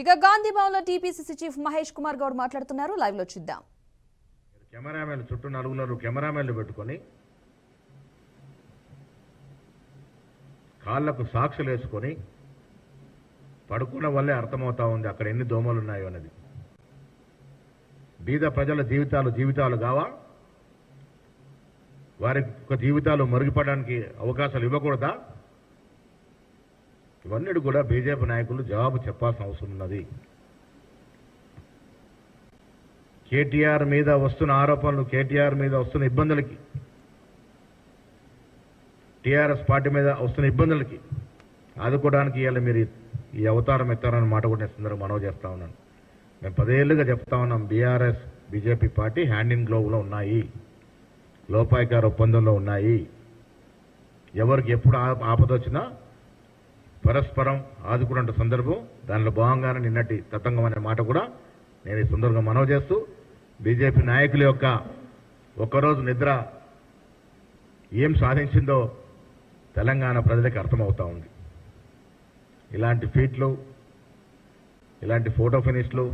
ఇక గాంధీ భవన్ లో TPCC chief Mahesh Kumar Goud మాట్లాడుతున్నారు. లైవ్ లో చూద్దాం. కెమెరామెన్ చుట్టూ నలుగురు కెమెరామెన్లు పెట్టుకొని కాళ్లకు సాక్షులు వేసుకొని పడుకున్న వల్లే అర్థమవుతా ఉంది అక్కడ ఎన్ని దోమలు ఉన్నాయో అనేది. బీద ప్రజల జీవితాలు కావా? వారి జీవితాలు మరుగుపడడానికి అవకాశాలు ఇవ్వకూడదా? ఇవన్నీ కూడా బీజేపీ నాయకులు జవాబు చెప్పాల్సిన అవసరం ఉన్నది. కేటీఆర్ మీద వస్తున్న ఆరోపణలు, కేటీఆర్ మీద వస్తున్న ఇబ్బందులకి, టీఆర్ఎస్ పార్టీ మీద వస్తున్న ఇబ్బందులకి ఆదుకోవడానికి ఇవాళ మీరు ఈ అవతారం ఎత్తారని మాట కూడా నేను సందర్భంగా మనవి చేస్తా ఉన్నాను. మేము 10 ఏళ్లుగా చెప్తా ఉన్నాం, BRS BJP party hand in గ్లోవ్లో ఉన్నాయి, లోపాయకార ఒప్పందంలో ఉన్నాయి. ఎవరికి ఎప్పుడు ఆపదొచ్చినా పరస్పరం ఆదుకున్న సందర్భం, దానిలో భాగంగానే నిన్నటి తతంగం అనే మాట కూడా నేను ఈ సందర్భంగా మనవి చేస్తూ, బీజేపీ నాయకుల యొక్క ఒక్కరోజు నిద్ర ఏం సాధించిందో తెలంగాణ ప్రజలకు అర్థమవుతా ఉంది. ఇలాంటి ఫీట్లు, ఇలాంటి ఫోటో ఫినిష్లు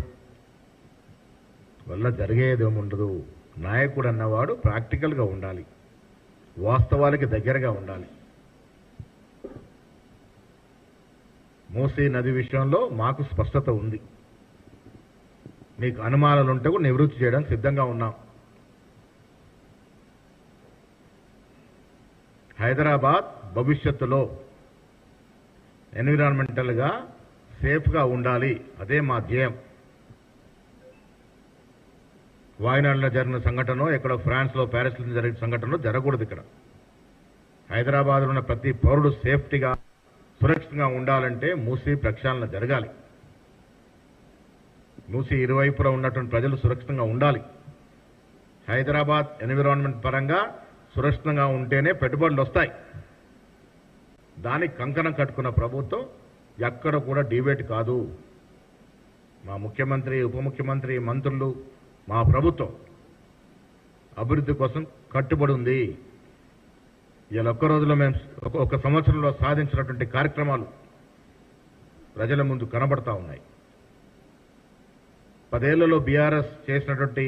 వల్ల జరిగేదేముండదు. నాయకుడు అన్నవాడు ప్రాక్టికల్గా ఉండాలి, వాస్తవాలకి దగ్గరగా ఉండాలి. మూసీ నది విషయంలో మాకు స్పష్టత ఉంది. మీకు అనుమానాలు ఉంటే కూడా నివృత్తి చేయడానికి సిద్ధంగా ఉన్నాం. హైదరాబాద్ భవిష్యత్తులో ఎన్విరాన్మెంటల్గా సేఫ్గా ఉండాలి, అదే మా ధ్యేయం. వాయనాడులో జరిగిన సంఘటన, ఎక్కడ ఫ్రాన్స్లో ప్యారిస్లో జరిగిన సంఘటనలో జరగకూడదు. ఇక్కడ హైదరాబాద్లో ఉన్న ప్రతి పౌరుడు సేఫ్టీగా సురక్షితంగా ఉండాలంటే మూసీ ప్రక్షాళన జరగాలి. మూసీ ఇరువైపులా ఉన్నటువంటి ప్రజలు సురక్షితంగా ఉండాలి. హైదరాబాద్ ఎన్విరాన్మెంట్ పరంగా సురక్షితంగా ఉంటేనే పెట్టుబడులు వస్తాయి. దానికి కంకణం కట్టుకున్న ప్రభుత్వం ఎక్కడ కూడా డిబేట్ కాదు. మా ముఖ్యమంత్రి, ఉప ముఖ్యమంత్రి, మంత్రులు, మా ప్రభుత్వం అభివృద్ధి కోసం కట్టుబడి ఉంది. ఇలా ఒక్క రోజులో మేము ఒక సంవత్సరంలో సాధించినటువంటి కార్యక్రమాలు ప్రజల ముందు కనబడతా ఉన్నాయి. 10 ఏళ్లలో బీఆర్ఎస్ చేసినటువంటి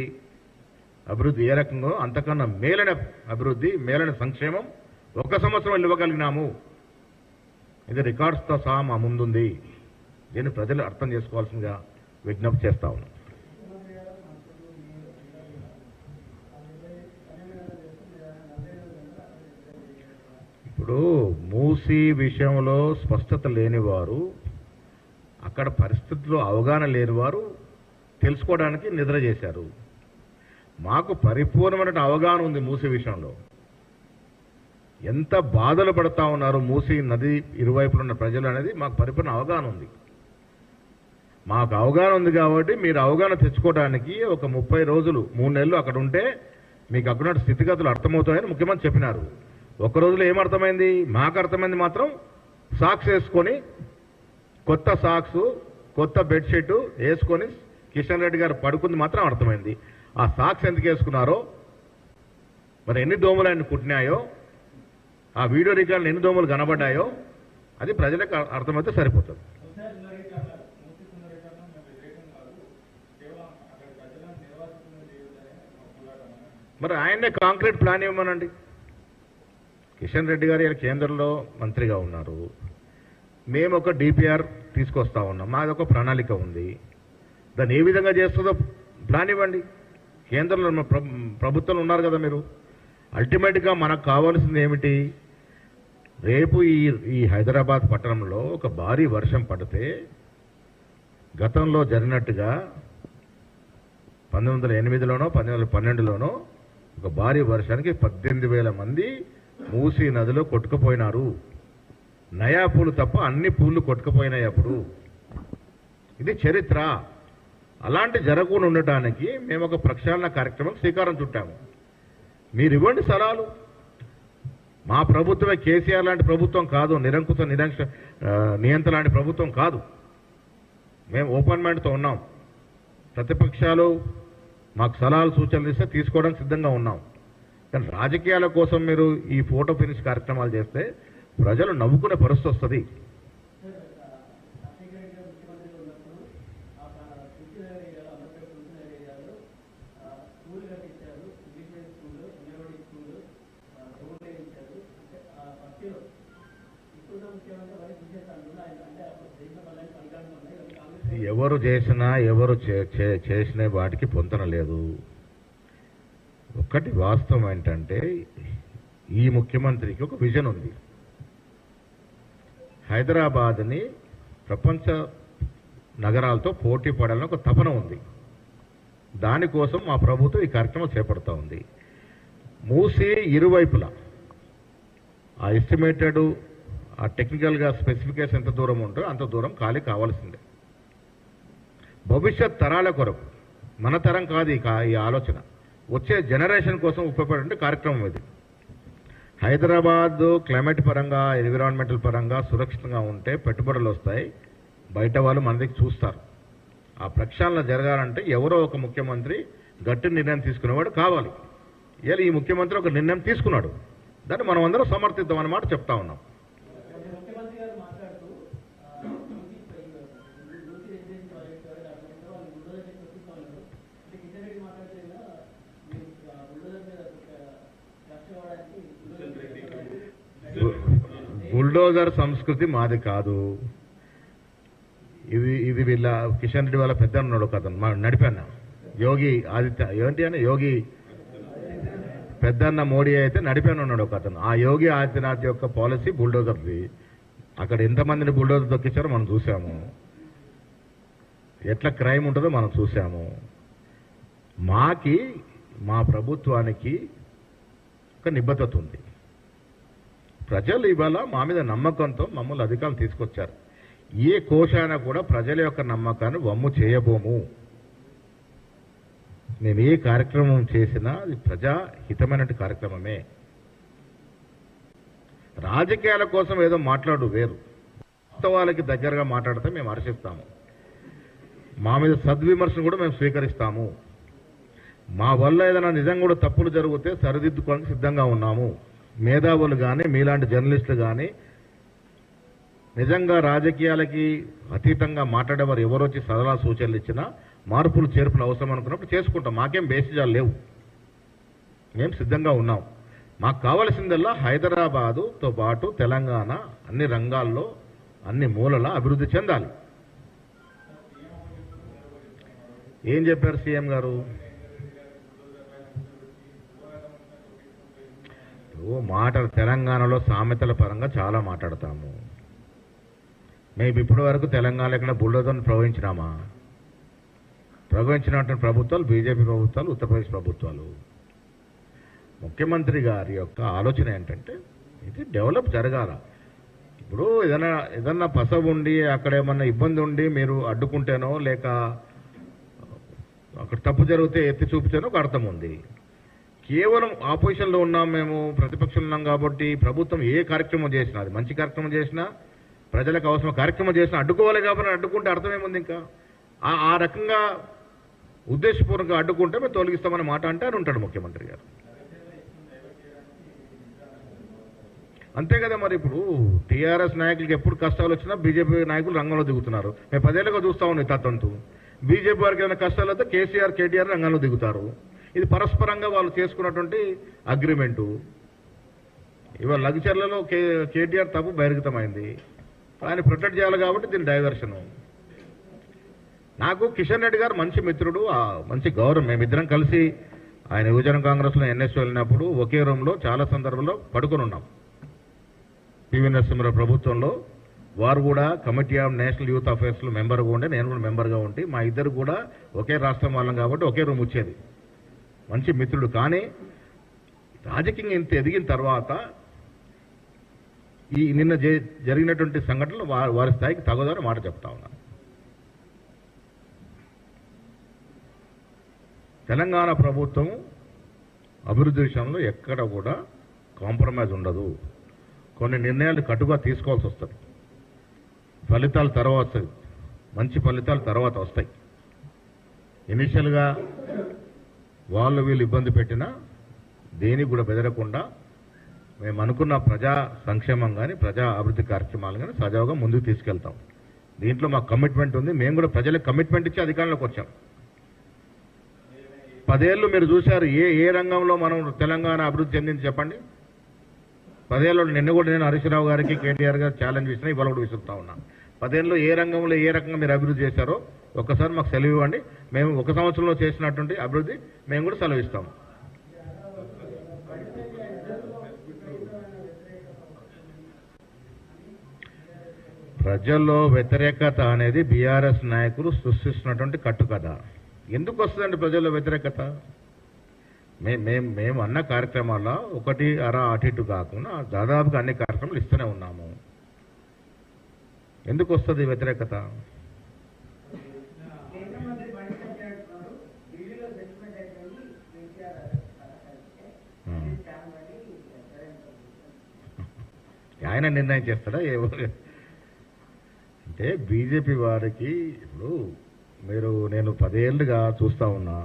అభివృద్ధి ఏ రకంగా, అంతకన్నా మేలైన అభివృద్ధి, మేలైన సంక్షేమం ఒక సంవత్సరం ఇవ్వగలిగినాము. ఇది రికార్డ్స్తో సహా మా ముందుంది. దీన్ని ప్రజలు అర్థం చేసుకోవాల్సిందిగా విజ్ఞప్తి చేస్తా ఉన్నాం. ఇప్పుడు మూసీ విషయంలో స్పష్టత లేనివారు, అక్కడ పరిస్థితుల్లో అవగాహన లేనివారు తెలుసుకోవడానికి నిద్ర చేశారు. మాకు పరిపూర్ణమైన అవగాహన ఉంది మూసీ విషయంలో. ఎంత బాధలు పడతా ఉన్నారు మూసీ నది ఇరువైపులు ఉన్న ప్రజలు అనేది మాకు పరిపూర్ణ అవగాహన ఉంది. మాకు అవగాహన ఉంది కాబట్టి మీరు అవగాహన తెచ్చుకోవడానికి ఒక 30 రోజులు, 3 నెలలు అక్కడ ఉంటే మీకు అక్కడ స్థితిగతులు అర్థమవుతాయని ముఖ్యమంత్రి చెప్పినారు. ఒక రోజులో ఏమర్థమైంది? మాకు అర్థమైంది మాత్రం సాక్స్ వేసుకొని, కొత్త సాక్స్, కొత్త బెడ్షీట్ వేసుకొని కిషన్ రెడ్డి గారు పడుకుంది మాత్రం అర్థమైంది. ఆ సాక్స్ ఎందుకు వేసుకున్నారో, మరి ఎన్ని దోమలు ఆయన కుట్టినాయో, ఆ వీడియో రికార్డులు ఎన్ని దోమలు కనబడ్డాయో అది ప్రజలకు అర్థమైతే సరిపోతుంది. మరి ఆయన్నే కాంక్రీట్ ప్లాన్ ఇవ్వమనండి. కిషన్ రెడ్డి గారు కేంద్రంలో మంత్రిగా ఉన్నారు. మేము ఒక డిపిఆర్ తీసుకొస్తా ఉన్నాం, మాది ఒక ప్రణాళిక ఉంది. దాన్ని ఏ విధంగా చేస్తుందో ప్లాన్ ఇవ్వండి. కేంద్రంలో ప్రభుత్వంలో ఉన్నారు కదా మీరు. అల్టిమేట్గా మనకు కావాల్సింది ఏమిటి? రేపు ఈ హైదరాబాద్ పట్టణంలో ఒక భారీ వర్షం పడితే గతంలో జరిగినట్టుగా 1908లోనో 1912లోనో ఒక భారీ వర్షానికి 18,000 మంది మూసీ నదిలో కొట్టుకుపోయినారు. నయా పూలు తప్ప అన్ని పూలు కొట్టుకుపోయినాయి అప్పుడు. ఇది చరిత్ర. అలాంటి జరగకుండా ఉండటానికి మేము ఒక ప్రక్షాళన కార్యక్రమం శ్రీకారం చుట్టాము. మీరు ఇవ్వండి సలహాలు. మా ప్రభుత్వమే కేసీఆర్ లాంటి ప్రభుత్వం కాదు, నిరంకుశ నియంత్రణ లాంటి ప్రభుత్వం కాదు. మేము ఓపెన్ మైండ్తో ఉన్నాం. ప్రతిపక్షాలు మాకు సలహాలు, సూచనలు ఇస్తే తీసుకోవడానికి సిద్ధంగా ఉన్నాం. కానీ రాజకీయాల కోసం మీరు ఈ ఫోటో ఫినిష్ కార్యక్రమాలు చేస్తే ప్రజలు నవ్వుకునే పరిస్థితి వస్తుంది. ఎవరు చేసినా ఎవరు చేసిన వాటికి పొంతన లేదు. ఒక్కటి వాస్తవం ఏంటంటే ఈ ముఖ్యమంత్రికి ఒక విజన్ ఉంది. హైదరాబాద్ని ప్రపంచ నగరాలతో పోటీ పడాలని ఒక తపన ఉంది. దానికోసం మా ప్రభుత్వం ఈ కార్యక్రమం చేపడుతూ ఉంది. మూసి ఇరువైపులా ఆ ఎస్టిమేటెడ్ ఆ టెక్నికల్గా స్పెసిఫికేషన్ ఎంత దూరం ఉంటుందో అంత దూరం ఖాళీ కావాల్సిందే. భవిష్యత్ తరాల కొరకు, మన తరం కాదు ఈ ఆలోచన, వచ్చే జనరేషన్ కోసం ఉపయోగపడే కార్యక్రమం ఇది. హైదరాబాద్ క్లైమేట్ పరంగా, ఎన్విరాన్మెంటల్ పరంగా సురక్షితంగా ఉంటే పెట్టుబడులు వస్తాయి, బయట వాళ్ళు మన దగ్గర చూస్తారు. ఆ ప్రక్షాళన జరగాలంటే ఎవరో ఒక ముఖ్యమంత్రి గట్టి నిర్ణయం తీసుకునేవాడు కావాలి. ఇలా ఈ ముఖ్యమంత్రి ఒక నిర్ణయం తీసుకున్నాడు, దాన్ని మనం అందరం సమర్థిద్దాం అన్నమాట చెప్తా ఉన్నాం. బుల్డోజర్ సంస్కృతి మాది కాదు. ఇది వీళ్ళ కిషన్ రెడ్డి వాళ్ళ పెద్ద ఉన్నాడు ఒక అతను నడిపాను, యోగి ఆదిత్య ఏంటి అని యోగి పెద్దన్న మోడీ అయితే నడిపాను ఉన్నాడు ఒక అతను. ఆ యోగి ఆదిత్యనాథ్ యొక్క పాలసీ బుల్డోజర్ది. అక్కడ ఎంతమందిని బుల్డోజర్ తొక్కించారో మనం చూసాము, ఎట్లా క్రైమ్ ఉంటుందో మనం చూసాము. మా ప్రభుత్వానికి ఒక నిబద్ధత ఉంది. ప్రజలు ఇవాళ మా మీద నమ్మకంతో మమ్మల్ని అధికారులు తీసుకొచ్చారు. ఏ కోశాన కూడా ప్రజల యొక్క నమ్మకాన్ని వమ్ము చేయబోము. మేము ఏ కార్యక్రమం చేసినా అది ప్రజాహితమైన కార్యక్రమమే. రాజకీయాల కోసం ఏదో మాట్లాడు వేరు, వాస్తవాలకి దగ్గరగా మాట్లాడితే మేము హర్షిస్తాము. మా మీద సద్విమర్శను కూడా మేము స్వీకరిస్తాము. మా వల్ల ఏదైనా నిజంగా కూడా తప్పులు జరిగితే సరిదిద్దుకోవడానికి సిద్ధంగా ఉన్నాము. మేధావులు కానీ, మీలాంటి జర్నలిస్టులు కానీ, నిజంగా రాజకీయాలకి అతీతంగా మాట్లాడేవారు ఎవరు వచ్చి సలహా సూచనలు ఇచ్చినా మార్పులు చేర్పులు అవసరం అనుకున్నప్పుడు చేసుకుంటాం. మాకేం బేసిజాలు లేవు, మేము సిద్ధంగా ఉన్నాం. మాకు కావలసిందల్లా హైదరాబాదుతో పాటు తెలంగాణ అన్ని రంగాల్లో అన్ని మూలల అభివృద్ధి చెందాలి. ఏం చెప్పారు సీఎం గారు? మాటలు తెలంగాణలో సామెతల పరంగా చాలా మాట్లాడతాము. మేము ఇప్పటి వరకు తెలంగాణలో ఎక్కడ బుల్డోజర్ను ప్రవహించినటువంటి ప్రభుత్వాలు బీజేపీ ప్రభుత్వాలు, ఉత్తరప్రదేశ్ ప్రభుత్వాలు. ముఖ్యమంత్రి గారి యొక్క ఆలోచన ఏంటంటే ఇది డెవలప్ జరగాల. ఇప్పుడు ఏదన్నా పసవు ఉండి అక్కడ ఏమన్నా ఇబ్బంది ఉండి మీరు అడ్డుకుంటేనో లేక అక్కడ తప్పు జరిగితే ఎత్తి చూపితేనో ఒక అర్థం ఉంది. కేవలం ఆపోజిషన్లో ఉన్నాం, మేము ప్రతిపక్షంలో ఉన్నాం కాబట్టి ప్రభుత్వం ఏ కార్యక్రమం చేసినా, అది మంచి కార్యక్రమం చేసినా, ప్రజలకు అవసరం కార్యక్రమం చేసినా అడ్డుకోవాలి కాబట్టి అడ్డుకుంటే అర్థం ఏముంది? ఇంకా ఆ రకంగా ఉద్దేశపూర్వకంగా అడ్డుకుంటే మేము తొలగిస్తామని మాట అంటే అని ఉంటాడు ముఖ్యమంత్రి గారు. అంతే కదా మరి. ఇప్పుడు టీఆర్ఎస్ నాయకులకి ఎప్పుడు కష్టాలు వచ్చినా బీజేపీ నాయకులు రంగంలో దిగుతున్నారు. మేము 10 ఏళ్ళుగా చూస్తా ఉన్నాం తత్వంతో. బీజేపీ వారికి ఏమైనా కష్టాలు అయితే కేసీఆర్, కేటీఆర్ రంగంలో దిగుతారు. ఇది పరస్పరంగా వాళ్ళు చేసుకున్నటువంటి అగ్రిమెంటు. ఇవాళ లగ్చర్లలో కేటీఆర్ తప్పు బహిర్గతమైంది, ఆయన ప్రొటెక్ట్ చేయాలి కాబట్టి దీని డైవర్షను. నాకు కిషన్ రెడ్డి గారు మంచి మిత్రుడు, మంచి గౌరవం. మేమిద్దరం కలిసి ఆయన యువజన కాంగ్రెస్లో ఎన్ఎస్ వెళ్ళినప్పుడు ఒకే రూమ్లో చాలా సందర్భంలో పడుకొని ఉన్నాం. పివి నరసింహారావు ప్రభుత్వంలో వారు కూడా కమిటీ ఆఫ్ నేషనల్ యూత్ అఫేర్స్లో మెంబర్గా ఉండే, నేను కూడా మెంబర్గా ఉండి మా ఇద్దరు కూడా ఒకే రాష్ట్రం వాళ్ళం కాబట్టి ఒకే రూమ్ వచ్చేది. మంచి మిత్రుడు. కానీ రాజకీయంగా ఇంత ఎదిగిన తర్వాత ఈ నిన్న జరిగినటువంటి సంఘటనలు వారి స్థాయికి తగదని మాట చెప్తా ఉన్నాను. తెలంగాణ ప్రభుత్వం అభివృద్ధి విషయంలో ఎక్కడ కూడా కాంప్రమైజ్ ఉండదు. కొన్ని నిర్ణయాలు కట్టుగా తీసుకోవాల్సి వస్తుంది. ఫలితాలు తర్వాత వస్తాయి, మంచి ఫలితాలు తర్వాత వస్తాయి. ఇనిషియల్గా వీళ్ళు ఇబ్బంది పెట్టినా దేనికి కూడా బెదరకుండా మేము అనుకున్న ప్రజా సంక్షేమం కానీ ప్రజా అభివృద్ధి కార్యక్రమాలు కానీ సజావుగా ముందుకు తీసుకెళ్తాం. దీంట్లో మాకు కమిట్మెంట్ ఉంది. మేము కూడా ప్రజలకు కమిట్మెంట్ ఇచ్చి అధికారంలోకి వచ్చాం. 10 ఏళ్ళు మీరు చూశారు, ఏ రంగంలో మనం తెలంగాణ అభివృద్ధి చెందింది చెప్పండి. 10 ఏళ్ళు నిన్న కూడా నేను హరీష్ రావు గారికి, కేటీఆర్ గారు ఛాలెంజ్ ఇచ్చినా ఇవాళ కూడా విసురుతా ఉన్నా. 10 ఏళ్ళలో ఏ రంగంలో ఏ రకంగా మీరు అభివృద్ధి చేశారో ఒక్కసారి మాకు సెలవు ఇవ్వండి. మేము 1 సంవత్సరంలో చేసినటువంటి అభివృద్ధి మేము కూడా సెలవు ఇస్తాం. ప్రజల్లో వ్యతిరేకత అనేది బీఆర్ఎస్ నాయకులు సృష్టిస్తున్నటువంటి కట్టుకథ. ఎందుకు వస్తుందండి ప్రజల్లో వ్యతిరేకత? మేము అన్న కార్యక్రమాల్లో ఒకటి అటు ఇటు కాకుండా దాదాపుగా అన్ని కార్యక్రమాలు ఇస్తూనే ఉన్నాము. ఎందుకు వస్తుంది వ్యతిరేకత? ఆయన నిర్ణయం చేస్తాడా? అంటే బీజేపీ వారికి ఇప్పుడు నేను 10 ఏళ్ళుగా చూస్తూ ఉన్నా,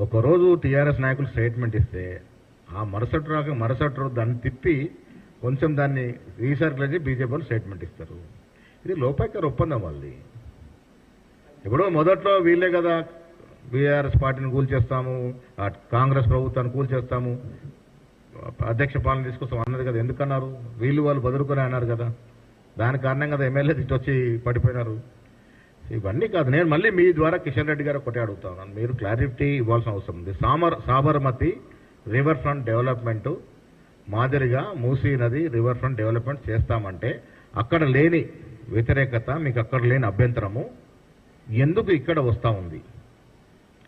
ఒకరోజు టీఆర్ఎస్ నాయకులు స్టేట్మెంట్ ఇస్తే ఆ మరుసటి రోజు దాన్ని తిప్పి కొంచెం దాన్ని రీసర్కిల్ చేసి బీజేపీ వాళ్ళు స్టేట్మెంట్ ఇస్తారు. ఇది లోపాయకర ఒప్పందం వాళ్ళది. ఇప్పుడు మొదట్లో వీళ్ళే కదా బీఆర్ఎస్ పార్టీని కూల్చేస్తాము, కాంగ్రెస్ ప్రభుత్వాన్ని కూల్చేస్తాము, అధ్యక్ష పాలన తీసుకొస్తాం అన్నది కదా. ఎందుకన్నారు? వాళ్ళు బదులుకొని అన్నారు కదా. దాని కారణం కదా ఎమ్మెల్యే వచ్చి పడిపోయినారు. ఇవన్నీ కాదు. నేను మళ్ళీ మీ ద్వారా కిషన్ రెడ్డి గారు ఒకటే అడుగుతా ఉన్నాను, మీరు క్లారిటీ ఇవ్వాల్సిన అవసరం ఉంది. సాబర్మతి రివర్ ఫ్రంట్ డెవలప్మెంట్ మాదిరిగా మూసీ నది రివర్ ఫ్రంట్ డెవలప్మెంట్ చేస్తామంటే అక్కడ లేని వ్యతిరేకత, మీకు అక్కడ లేని అభ్యంతరము ఎందుకు ఇక్కడ వస్తూ ఉంది?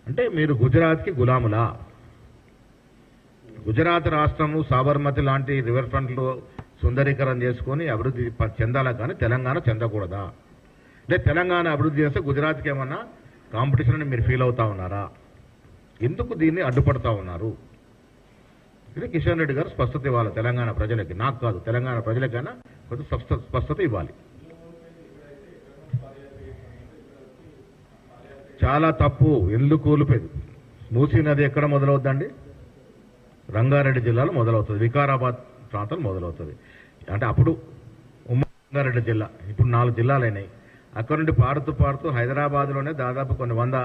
అంటే మీరు గుజరాత్కి గులాములా? గుజరాత్ రాష్ట్రము సాబర్మతి లాంటి రివర్ ఫ్రంట్లో సుందరీకరణ చేసుకొని అభివృద్ధి చెందాలా, కానీ తెలంగాణ చెందకూడదా? అంటే తెలంగాణ అభివృద్ధి చేస్తే గుజరాత్కి ఏమన్నా కాంపిటీషన్ అని మీరు ఫీల్ అవుతా ఉన్నారా? ఎందుకు దీన్ని అడ్డుపడతా ఉన్నారు? ఇది కిషన్ రెడ్డి గారు స్పష్టత ఇవ్వాలి తెలంగాణ ప్రజలకి. నాకు కాదు, తెలంగాణ ప్రజలకైనా కొంచెం స్పష్టత ఇవ్వాలి. చాలా తప్పు. ఇల్లు కూలిపోయింది. మూసీ నది ఎక్కడ మొదలవుద్దండి? రంగారెడ్డి జిల్లాలో మొదలవుతుంది, వికారాబాద్ ప్రాంతం మొదలవుతుంది. అంటే అప్పుడు ఉమ్మడి రంగారెడ్డి జిల్లా, ఇప్పుడు 4 జిల్లాలైనాయి. అక్కడ నుండి పారుతూ హైదరాబాద్లోనే దాదాపు కొన్ని 100